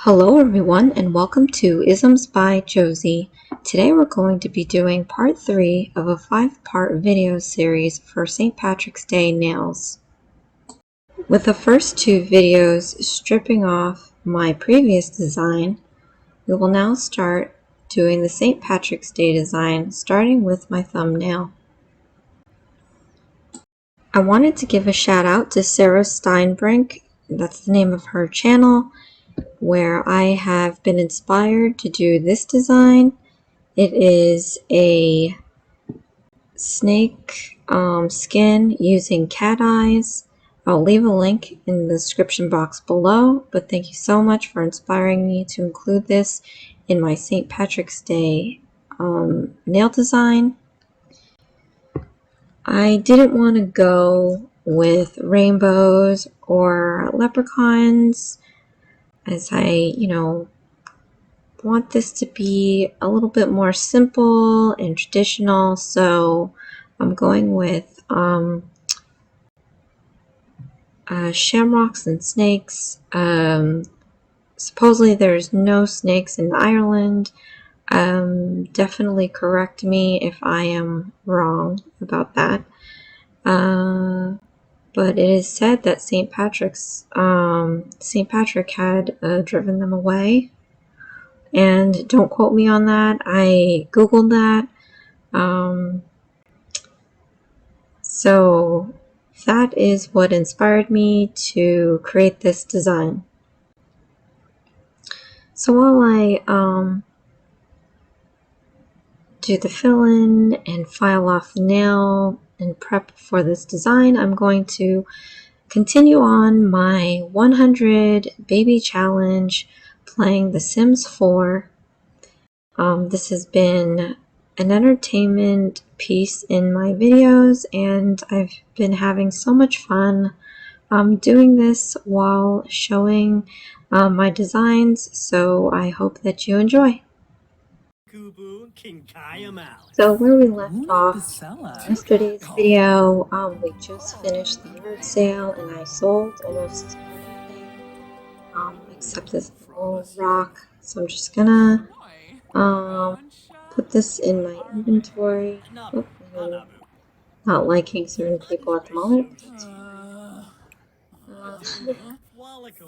Hello everyone and welcome to Isms by Josie. Today we're going to be doing part 3 of a 5-part video series for St. Patrick's Day nails. With the first 2 videos stripping off my previous design, we will now start doing the St. Patrick's Day design, starting with my thumbnail. I wanted to give a shout out to Sara Steinbrink, that's the name of her channel, where I have been inspired to do this design. It is a snake skin using cat eyes. I'll leave a link in the description box below, but thank you so much for inspiring me to include this in my St. Patrick's Day nail design. I didn't want to go with rainbows or leprechauns, as I, want this to be a little bit more simple and traditional, so I'm going with shamrocks and snakes. Supposedly there's no snakes in Ireland. Definitely correct me if I am wrong about that. But it is said that St. Patrick had driven them away. And don't quote me on that. I googled that. So that is what inspired me to create this design. So while I do the fill-in and file off the nail and prep for this design, I'm going to continue on my 100 baby challenge playing The Sims 4. This has been an entertainment piece in my videos, and I've been having so much fun doing this while showing my designs, so I hope that you enjoy. So where we left off yesterday's video, we just finished the yard sale and I sold almost everything except this little rock. So I'm just gonna put this in my inventory. Oh, I'm not liking certain people at the moment.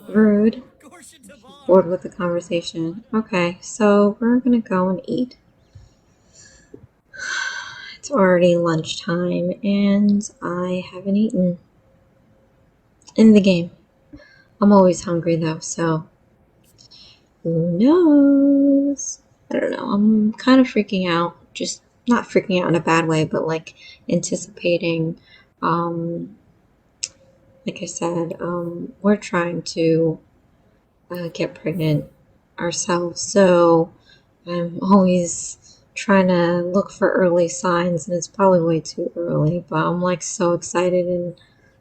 Rude. Bored with the conversation. Okay, so we're gonna go and eat. It's already lunchtime and I haven't eaten in the game. I'm always hungry though, so who knows? I don't know. I'm kind of freaking out. Just not freaking out in a bad way, but like anticipating. Like I said, we're trying to get pregnant ourselves, so I'm always trying to look for early signs, and it's probably way too early, but I'm like so excited, and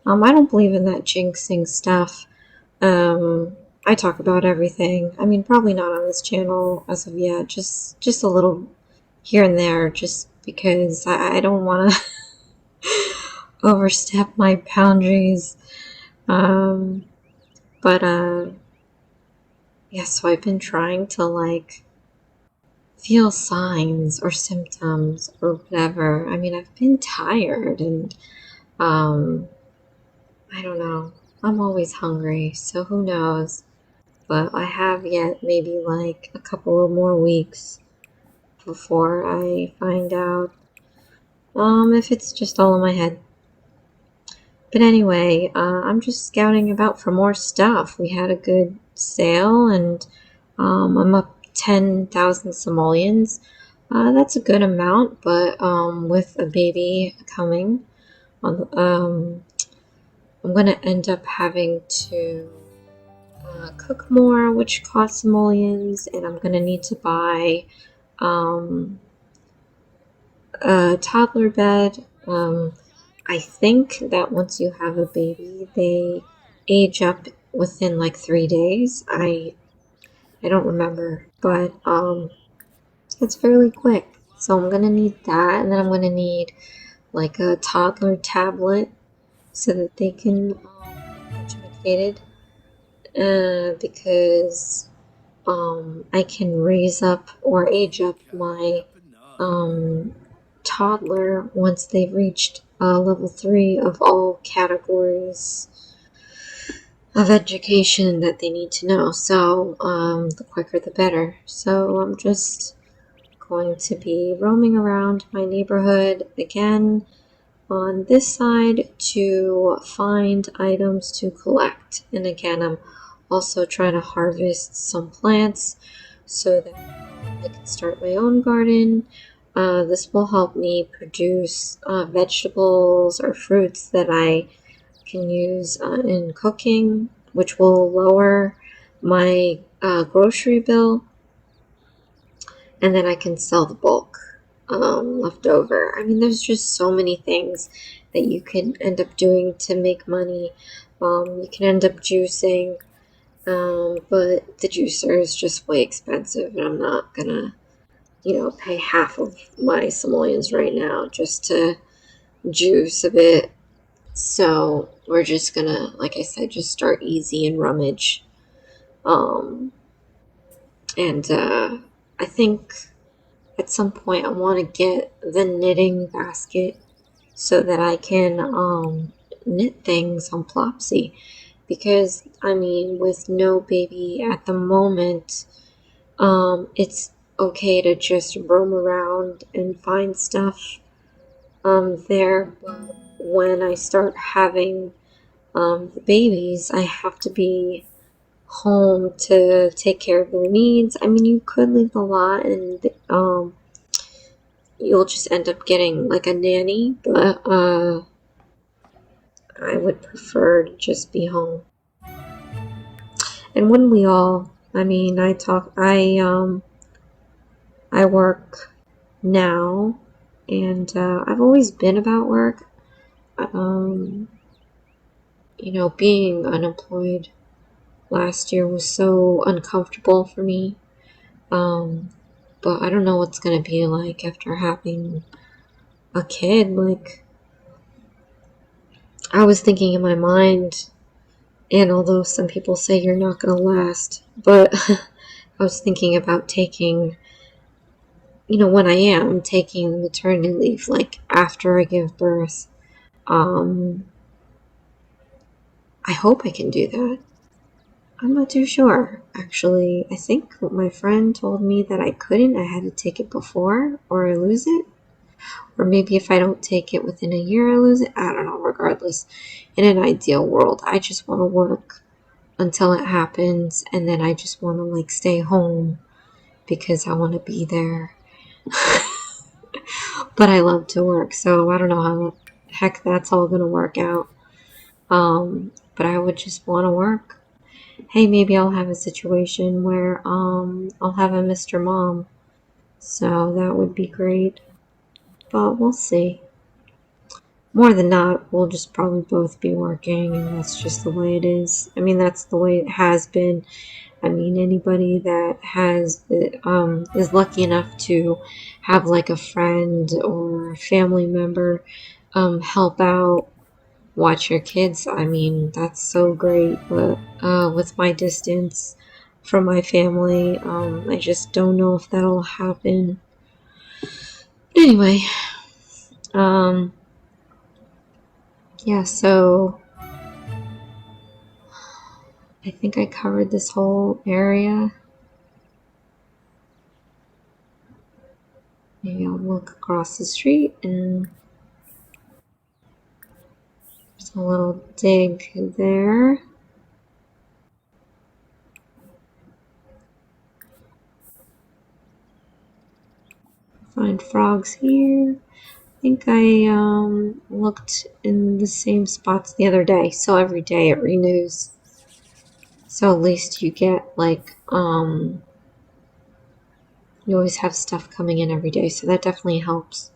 I don't believe in that jinxing stuff. I talk about everything. I mean, probably not on this channel as of yet, just a little here and there, just because I don't want to overstep my boundaries. Yeah, so I've been trying to like feel signs or symptoms or whatever. I mean, I've been tired and I don't know. I'm always hungry, so who knows? But I have yet maybe like a couple of more weeks before I find out if it's just all in my head. But anyway, I'm just scouting about for more stuff. We had a good sale and I'm up 10,000 simoleons. That's a good amount, but with a baby coming, I'm going to end up having to cook more, which costs simoleons, and I'm going to need to buy a toddler bed. I think that once you have a baby, they age up within like 3 days. I don't remember, but it's fairly quick. So I'm gonna need that, and then I'm gonna need like a toddler tablet so that they can get educated. Because I can raise up or age up my toddler once they've reached level 3 of all categories of education that they need to know. So the quicker the better. So I'm just going to be roaming around my neighborhood again on this side to find items to collect. And again, I'm also trying to harvest some plants so that I can start my own garden. This will help me produce vegetables or fruits that I can use in cooking, which will lower my grocery bill, and then I can sell the bulk left over. I mean, there's just so many things that you can end up doing to make money. You can end up juicing, but the juicer is just way expensive, and I'm not gonna, pay half of my simoleons right now just to juice a bit. So we're just gonna, like I said, just start easy and rummage. Um, and I think at some point I want to get the knitting basket so that I can knit things on Plopsy. Because, I mean, with no baby at the moment, it's okay to just roam around and find stuff there. But when I start having the babies, I have to be home to take care of their needs. I mean, you could leave the lot and you'll just end up getting like a nanny, but I would prefer to just be home. And wouldn't we all? I mean, I work now, and I've always been about work. Um, being unemployed last year was so uncomfortable for me. But I don't know what's gonna be like after having a kid. Like, I was thinking in my mind, and although some people say you're not gonna last, but I was thinking about taking, when I am taking maternity leave, like after I give birth. Um, I hope I can do that. I'm not too sure, actually. I think my friend told me that I couldn't. I had to take it before or I lose it. Or maybe if I don't take it within a year, I lose it. I don't know. Regardless, in an ideal world, I just want to work until it happens, and then I just want to like stay home because I want to be there. But I love to work, so I don't know how the heck that's all gonna work out. But I would just want to work. Hey, maybe I'll have a situation where I'll have a Mr. Mom, so that would be great. But we'll see. More than not, we'll just probably both be working, and that's just the way it is. I mean, that's the way it has been. I mean, anybody that has is lucky enough to have like a friend or a family member help out, watch your kids. I mean, that's so great. But with my distance from my family, I just don't know if that'll happen. Anyway, um, yeah. So I think I covered this whole area. Maybe I'll look across the street and there's a little dig there. Find frogs here. I think I looked in the same spots the other day, so every day it renews. So at least you get like you always have stuff coming in every day, so that definitely helps.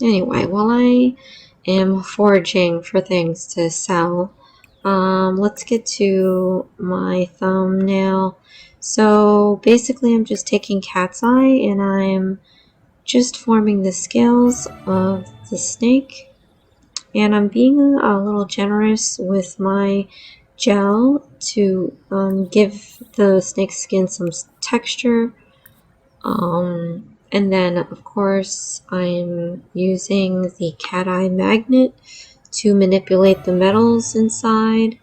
Anyway, while I am foraging for things to sell, let's get to my thumbnail. So basically I'm just taking cat's eye and I'm just forming the scales of the snake, and I'm being a little generous with my gel to give the snakeskin some texture. And then, of course, I'm using the cat eye magnet to manipulate the metals inside.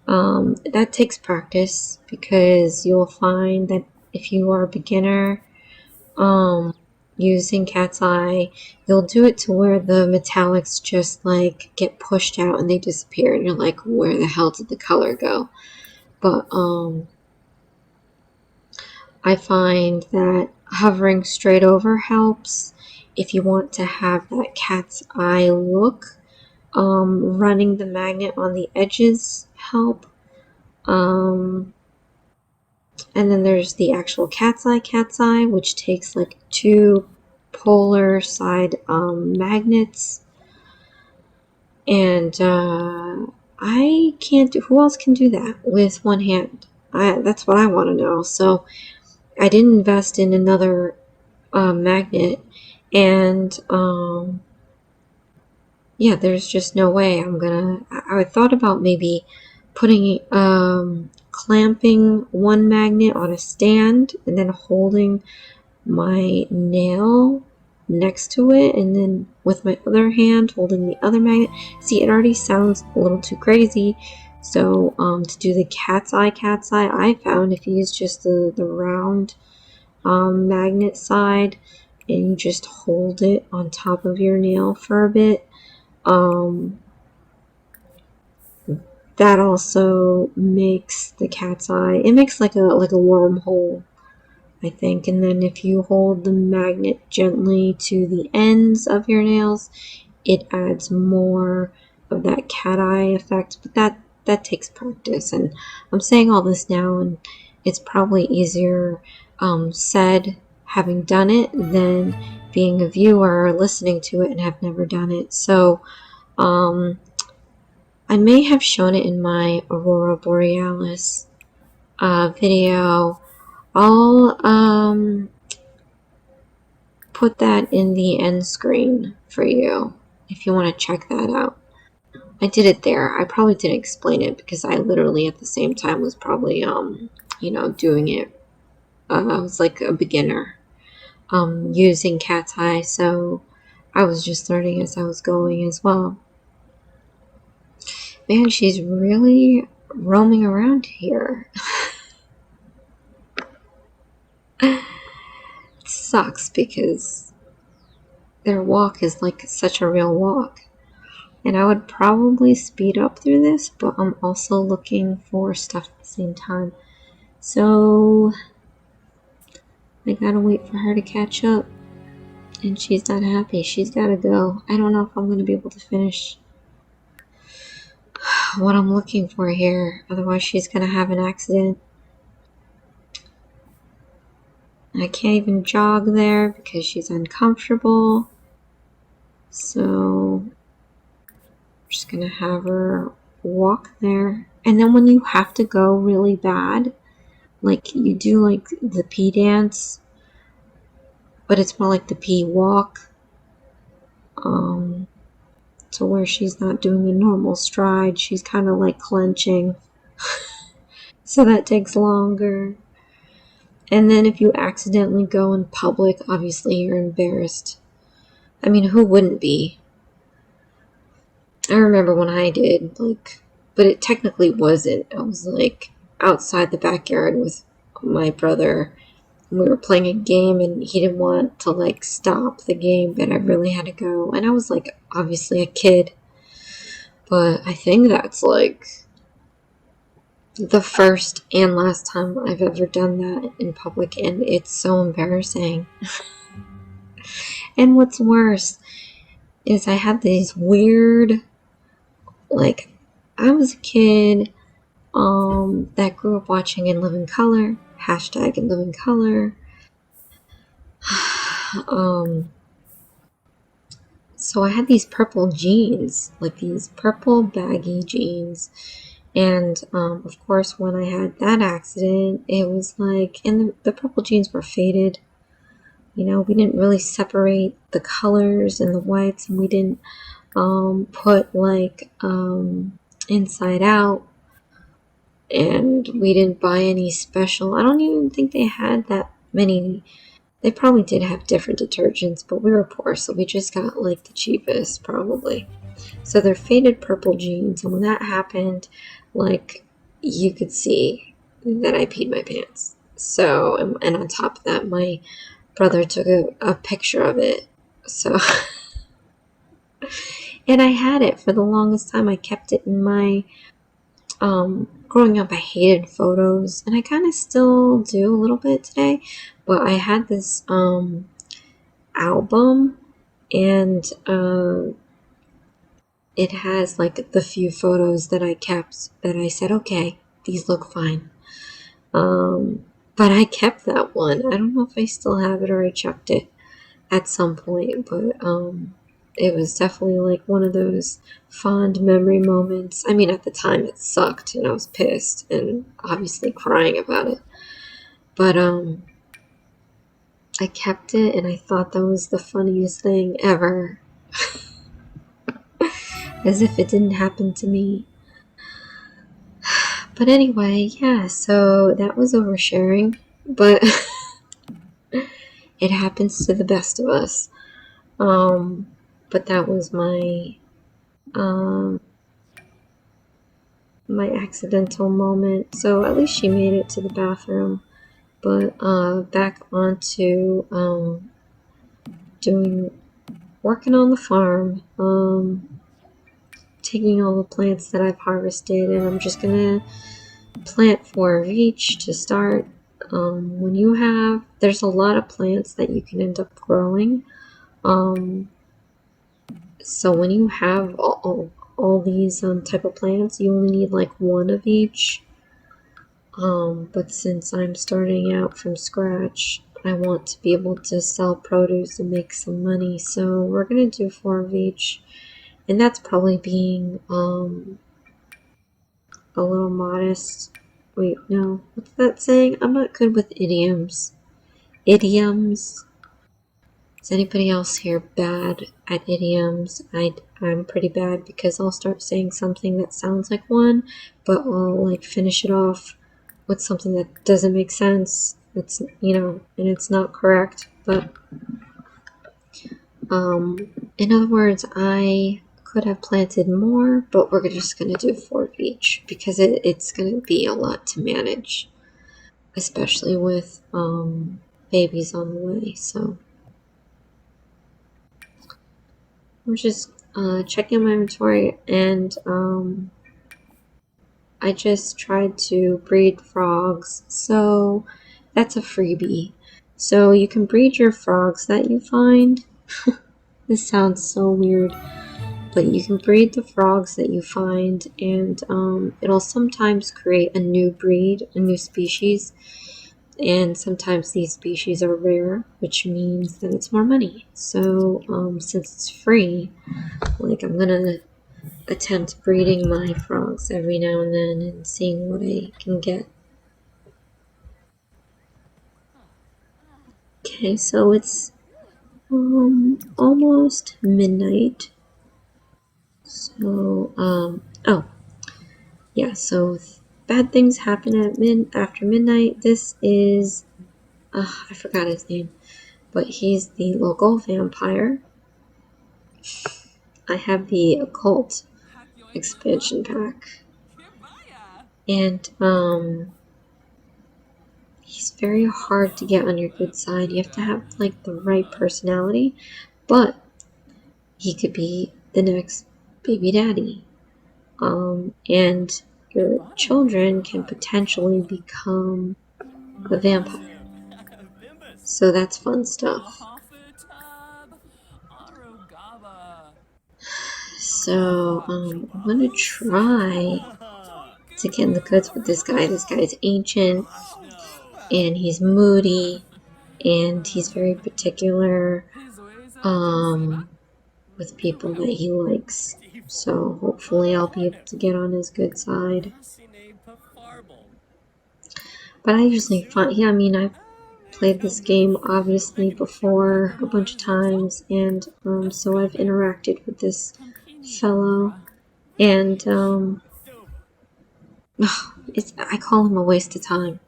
That takes practice because you'll find that if you are a beginner using cat's eye, you'll do it to where the metallics just like get pushed out and they disappear, and you're like, where the hell did the color go? But I find that hovering straight over helps if you want to have that cat's eye look. Running the magnet on the edges help. And then there's the actual cat's eye, which takes like two polar side magnets. And I can't do, who else can do that with one hand? That's what I want to know. So I didn't invest in another magnet, and yeah, there's just no way I'm gonna. I thought about maybe putting clamping one magnet on a stand and then holding my nail next to it, and then with my other hand holding the other magnet. See, it already sounds a little too crazy. So to do the cat's eye, I found if you use just the round magnet side and you just hold it on top of your nail for a bit, that also makes the cat's eye, it makes like a wormhole, I think. And then if you hold the magnet gently to the ends of your nails, it adds more of that cat eye effect. But that takes practice, and I'm saying all this now, and it's probably easier said having done it than being a viewer or listening to it and have never done it. So I may have shown it in my Aurora Borealis video. I'll put that in the end screen for you if you want to check that out. I did it there. I probably didn't explain it because I literally at the same time was probably doing it. I was like a beginner using cat's eye, so I was just learning as I was going as well. Man, she's really roaming around here. It sucks because their walk is like such a real walk. And I would probably speed up through this, but I'm also looking for stuff at the same time. So I gotta wait for her to catch up. And she's not happy. She's gotta go. I don't know if I'm gonna be able to finish what I'm looking for here. Otherwise, she's gonna have an accident. I can't even jog there because she's uncomfortable. So I'm just gonna have her walk there. And then when you have to go really bad, like you do like the pee dance, but it's more like the pee walk, to where she's not doing a normal stride. She's kind of like clenching. So that takes longer. And then if you accidentally go in public, obviously you're embarrassed. I mean, who wouldn't be? I remember when I did, but it technically wasn't. I was like outside the backyard with my brother. And we were playing a game and he didn't want to like stop the game, but I really had to go. And I was like obviously a kid. But I think that's like the first and last time I've ever done that in public, and it's so embarrassing. And what's worse is I had these weird, like, I was a kid that grew up watching In Living Color, hashtag In Living Color. So I had these purple jeans, like these purple baggy jeans. And of course, when I had that accident, it was like, and the purple jeans were faded. You know, we didn't really separate the colors and the whites, and we didn't put like inside out. and we didn't buy any special. I don't even think they had that many. They probably did have different detergents, but we were poor, so we just got like the cheapest, probably. So they're faded purple jeans, and when that happened, like, you could see that I peed my pants. So, and on top of that, my brother took a picture of it. So, and I had it for the longest time. I kept it in my, growing up, I hated photos, and I kind of still do a little bit today, but I had this, album, and, it has like the few photos that I kept that I said, okay, these look fine. But I kept that one. I don't know if I still have it or I chucked it at some point, but it was definitely like one of those fond memory moments. I mean, at the time it sucked and I was pissed and obviously crying about it. But I kept it and I thought that was the funniest thing ever. As if it didn't happen to me. But anyway, yeah, so that was oversharing, but it happens to the best of us. But that was um, my accidental moment. So at least she made it to the bathroom. But back onto working on the farm, taking all the plants that I've harvested, and I'm just gonna plant 4 of each to start. There's a lot of plants that you can end up growing. So when you have all these type of plants, you only need like 1 of each. But since I'm starting out from scratch, I want to be able to sell produce and make some money. So we're gonna do 4 of each, and that's probably being a little modest. Wait, no, what's that saying? I'm not good with idioms. Idioms. Is anybody else here bad at idioms? I'm pretty bad because I'll start saying something that sounds like one, but I'll like finish it off with something that doesn't make sense. It's, and it's not correct. But in other words, I could have planted more, but we're just gonna do 4 of each because it's gonna be a lot to manage, especially with babies on the way. So I'm just checking my inventory, and I just tried to breed frogs, so that's a freebie. So you can breed your frogs that you find. This sounds so weird, but you can breed the frogs that you find, and it'll sometimes create a new breed, a new species, and sometimes these species are rare, which means that it's more money. So since it's free, like, I'm gonna attempt breeding my frogs every now and then and seeing what I can get. Okay, so it's almost midnight. So oh yeah, so bad things happen at after midnight. This is I forgot his name, but he's the local vampire. I have the occult expansion pack, and he's very hard to get on your good side. You have to have like the right personality, but he could be the next baby daddy. And your children can potentially become a vampire. So that's fun stuff. So I'm gonna try to get in the goods with this guy. This guy's ancient, and he's moody, and he's very particular with people that he likes. So hopefully I'll be able to get on his good side. But I usually find, yeah, I mean, I've played this game obviously before a bunch of times, and so I've interacted with this fellow, and I call him a waste of time.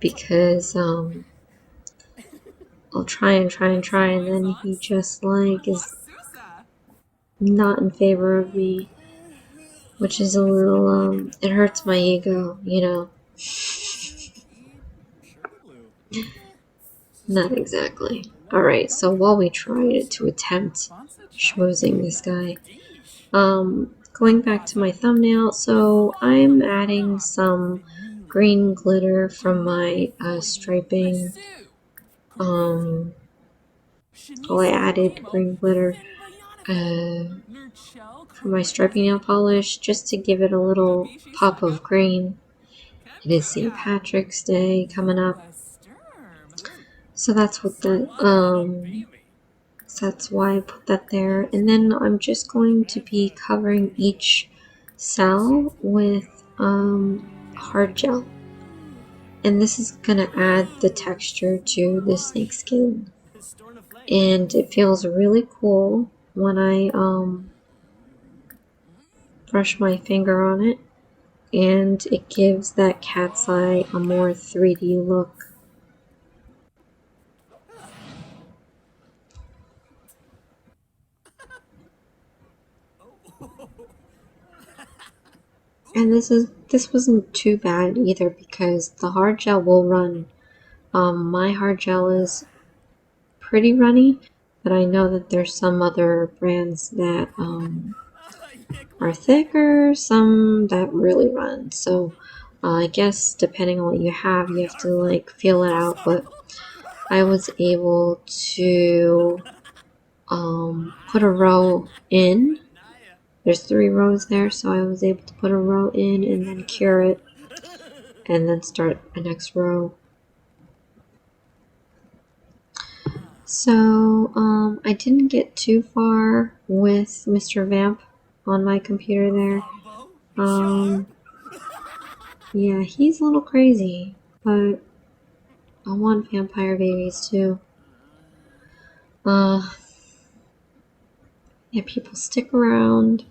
Because, I'll try and then he just, like, is not in favor of me. Which is a little, it hurts my ego, you know. Not exactly. Alright, so while we try to attempt schmoozing this guy, going back to my thumbnail, so I'm adding some green glitter from my striping. Well, I added green glitter for my striping nail polish just to give it a little pop of green. It is St. Patrick's Day coming up, so that's what so that's why I put that there. And then I'm just going to be covering each cell with hard gel. And this is gonna add the texture to the snakeskin. And it feels really cool when I brush my finger on it. And it gives that cat's eye a more 3D look. And this wasn't too bad either because the hard gel will run. My hard gel is pretty runny, but I know that there's some other brands that are thicker, some that really run. So I guess depending on what you have to like feel it out. But I was able to put a row in. There's 3 rows there, so I was able to put a row in and then cure it and then start a next row. So I didn't get too far with Mr. Vamp on my computer there. Yeah, he's a little crazy, but I want vampire babies too. Yeah, people stick around,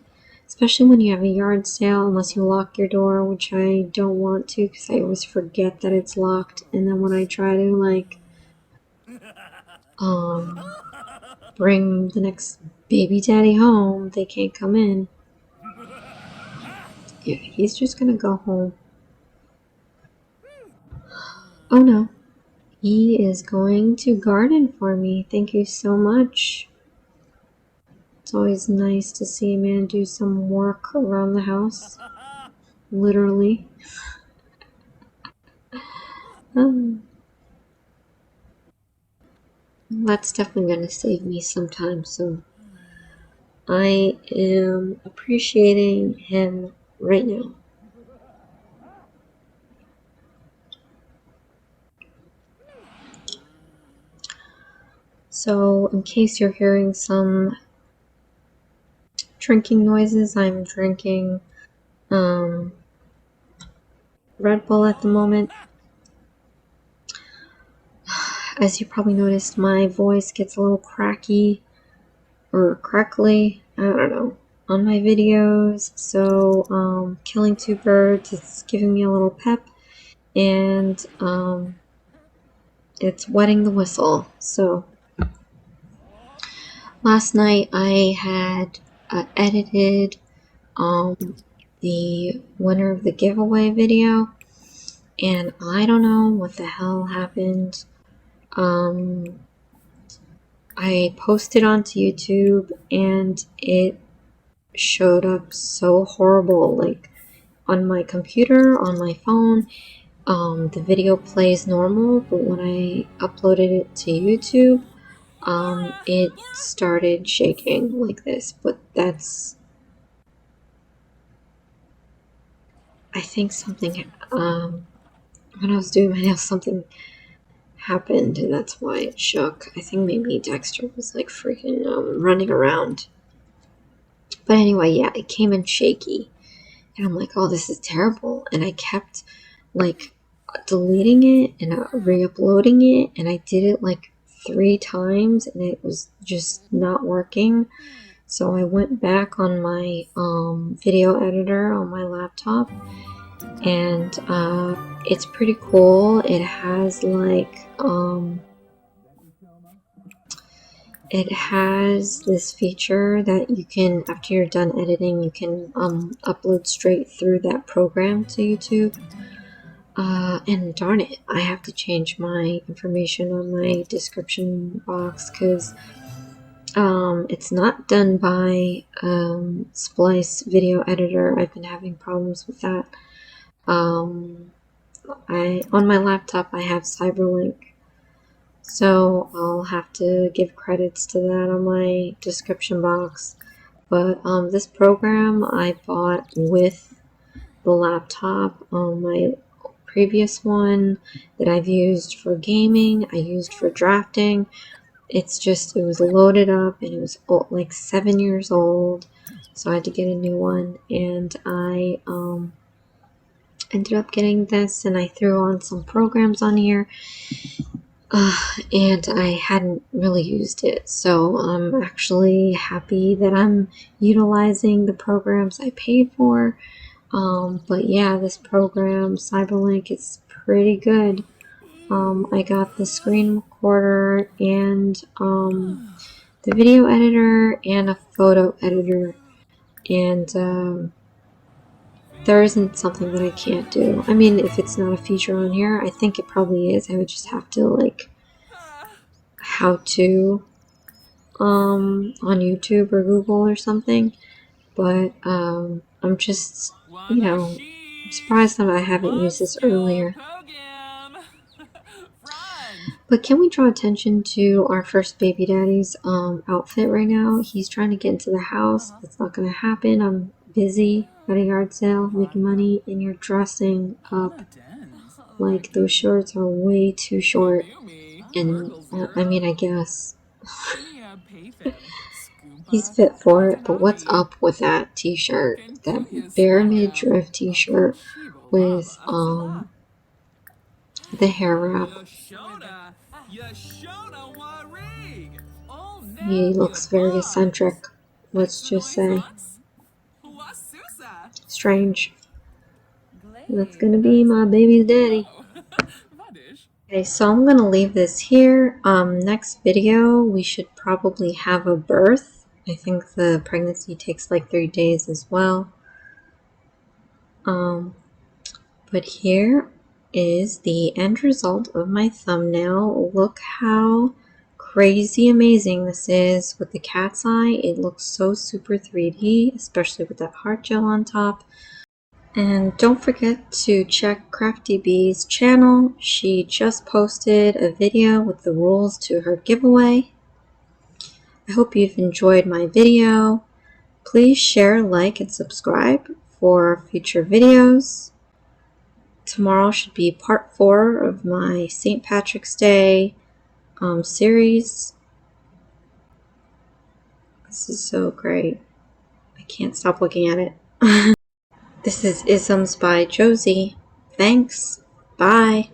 especially when you have a yard sale, unless you lock your door, which I don't want to because I always forget that it's locked. And then when I try to, like, bring the next baby daddy home, they can't come in. Yeah, he's just gonna go home. Oh no, he is going to garden for me. Thank you so much. It's always nice to see a man do some work around the house. Literally. That's definitely going to save me some time, so I am appreciating him right now. So, in case you're hearing some drinking noises, I'm drinking Red Bull at the moment. As you probably noticed, my voice gets a little cracky or crackly, I don't know, on my videos. So, killing 2 birds, it's giving me a little pep, and it's wetting the whistle. So, last night I had edited the winner of the giveaway video, and I don't know what the hell happened. I posted onto YouTube and it showed up so horrible, like on my computer, on my phone. The video plays normal, but when I uploaded it to YouTube, it started shaking like this. But that's, I think something, when I was doing my nails, something happened and that's why it shook. I think maybe Dexter was like freaking running around. But anyway, yeah, it came in shaky. And I'm like, oh, this is terrible. And I kept like deleting it and re-uploading it. And I did it like 3 times and it was just not working. So I went back on my video editor on my laptop, and it's pretty cool. It has like it has this feature that you can, after you're done editing, you can upload straight through that program to YouTube. And darn it, I have to change my information on my description box because it's not done by Splice video editor. I've been having problems with that. On my laptop I have Cyberlink, so I'll have to give credits to that on my description box. But this program I bought with the laptop. My previous one that I've used for gaming, I used for drafting. It was loaded up and it was like 7 years old, so I had to get a new one, and I ended up getting this, and I threw on some programs on here, and I hadn't really used it, so I'm actually happy that I'm utilizing the programs I paid for. But yeah, this program, Cyberlink, is pretty good. I got the screen recorder and the video editor and a photo editor, and there isn't something that I can't do. I mean, if it's not a feature on here, I think it probably is. I would just have to like how to on YouTube or Google or something. But I'm just, I'm surprised that I haven't used this earlier. But can we draw attention to our first baby daddy's outfit right now? He's trying to get into the house. That's not going to happen. I'm busy at a yard sale making money, and you're dressing up like those shorts are way too short. And I mean, I guess he's fit for it, but what's up with that t-shirt? That bare midriff t-shirt with the hair wrap. He looks very eccentric, let's just say. Strange. That's gonna be my baby's daddy. Okay, so I'm gonna leave this here. Next video, we should probably have a birth. I think the pregnancy takes like 3 days as well. But here is the end result of my thumbnail. Look how crazy amazing this is with the cat's eye. It looks so super 3D, especially with that Hard-Gel on top. And don't forget to check Crafty Bee's channel. She just posted a video with the rules to her giveaway. I hope you've enjoyed my video. Please share, like, and subscribe for future videos. Tomorrow should be part 4 of my St. Patrick's Day series. This is so great. I can't stop looking at it. This is Isms by Josie. Thanks. Bye.